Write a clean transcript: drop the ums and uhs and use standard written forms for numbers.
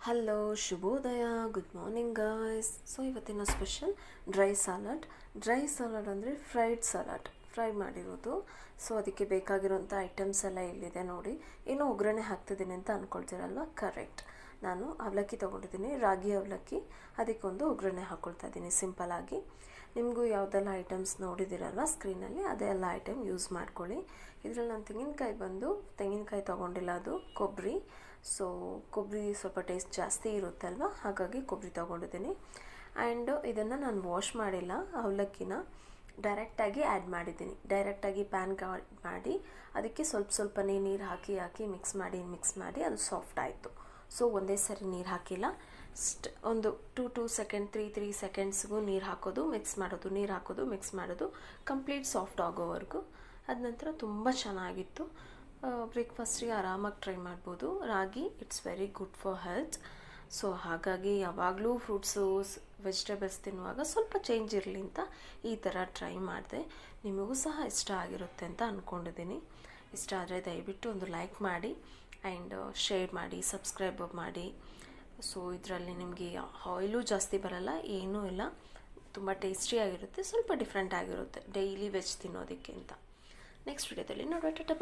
Hello ಶುಭೋದಯ, good morning guys. So ಇವತ್ತಿನ special dry salad ಅಂದರೆ ಫ್ರೈ ಮಾಡಿರೋದು. ಸೊ ಅದಕ್ಕೆ ಬೇಕಾಗಿರೋಂಥ ಐಟಮ್ಸ್ ಎಲ್ಲ ಇಲ್ಲಿದೆ ನೋಡಿ. ಏನೋ ಒಗ್ಗರಣೆ ಹಾಕ್ತಿದ್ದೀನಿ ಅಂತ ಅಂದ್ಕೊಳ್ತೀರಲ್ವ, ಕರೆಕ್ಟ್. ನಾನು ಅವಲಕ್ಕಿ ತೊಗೊಂಡಿದ್ದೀನಿ, ರಾಗಿ ಅವಲಕ್ಕಿ. ಅದಕ್ಕೊಂದು ಒಗ್ಗರಣೆ ಹಾಕ್ಕೊಳ್ತಾ ಇದ್ದೀನಿ ಸಿಂಪಲಾಗಿ. ನಿಮಗೂ ಯಾವುದೆಲ್ಲ ಐಟಮ್ಸ್ ನೋಡಿದ್ದೀರಲ್ವ ಸ್ಕ್ರೀನಲ್ಲಿ, ಅದೆಲ್ಲ ಐಟಮ್ ಯೂಸ್ ಮಾಡ್ಕೊಳ್ಳಿ. ಇದರಲ್ಲಿ ನಾನು ತೆಂಗಿನಕಾಯಿ ತೊಗೊಂಡಿಲ್ಲ, ಅದು ಕೊಬ್ಬರಿ. ಸೊ ಕೊಬ್ಬರಿ ಸ್ವಲ್ಪ ಟೇಸ್ಟ್ ಜಾಸ್ತಿ ಇರುತ್ತೆ ಅಲ್ವಾ, ಹಾಗಾಗಿ ಕೊಬ್ಬರಿ ತೊಗೊಂಡಿದ್ದೀನಿ. ಆ್ಯಂಡ್ ಇದನ್ನು ನಾನು ವಾಶ್ ಮಾಡಿಲ್ಲ, ಅವಲಕ್ಕಿನ ಡೈರೆಕ್ಟಾಗಿ ಆ್ಯಡ್ ಮಾಡಿದ್ದೀನಿ. ಡೈರೆಕ್ಟಾಗಿ ಪ್ಯಾನ್ಗೆ ಆ್ಯಡ್ ಮಾಡಿ ಅದಕ್ಕೆ ಸ್ವಲ್ಪನೇ ನೀರು ಹಾಕಿ ಮಿಕ್ಸ್ ಮಾಡಿ ಅದು ಸಾಫ್ಟ್ ಆಯಿತು. ಸೊ ಒಂದೇ ಸರಿ ನೀರು ಹಾಕಿಲ್ಲ, ಒಂದು 2 ಸೆಕೆಂಡ್ 3 ಸೆಕೆಂಡ್ಸ್ಗೂ ನೀರು ಹಾಕೋದು ಮಿಕ್ಸ್ ಮಾಡೋದು ಕಂಪ್ಲೀಟ್ ಸಾಫ್ಟ್ ಆಗೋವರೆಗೂ. ಅದ ನಂತರ ತುಂಬ ಚೆನ್ನಾಗಿತ್ತು. ಬ್ರೇಕ್ಫಾಸ್ಟಿಗೆ ಆರಾಮಾಗಿ ಟ್ರೈ ಮಾಡ್ಬೋದು. Ragi it's very good for health. So ಹಾಗಾಗಿ ಯಾವಾಗಲೂ ಫ್ರೂಟ್ಸು ವೆಜಿಟೇಬಲ್ಸ್ ತಿನ್ನುವಾಗ ಸ್ವಲ್ಪ ಚೇಂಜ್ ಇರಲಿ ಅಂತ ಈ ಥರ ಟ್ರೈ ಮಾಡಿದೆ. ನಿಮಗೂ ಸಹ ಇಷ್ಟ ಆಗಿರುತ್ತೆ ಅಂತ ಅಂದ್ಕೊಂಡಿದ್ದೀನಿ. ಇಷ್ಟ ಆದರೆ ದಯವಿಟ್ಟು ಒಂದು ಲೈಕ್ ಮಾಡಿ ಆ್ಯಂಡ್ ಶೇರ್ ಮಾಡಿ, ಸಬ್ಸ್ಕ್ರೈಬ್ ಮಾಡಿ. ಸೊ ಇದರಲ್ಲಿ ನಿಮಗೆ ಆಯಿಲು ಜಾಸ್ತಿ ಬರಲ್ಲ, ಏನೂ ಇಲ್ಲ, ತುಂಬ ಟೇಸ್ಟಿಯಾಗಿರುತ್ತೆ, ಸ್ವಲ್ಪ ಡಿಫ್ರೆಂಟ್ ಆಗಿರುತ್ತೆ ಡೈಲಿ ವೆಜ್ ತಿನ್ನೋದಕ್ಕೆ ಅಂತ. ನೆಕ್ಸ್ಟ್ ವಿಡಿಯೋದಲ್ಲಿ ನೋಡೋಣ.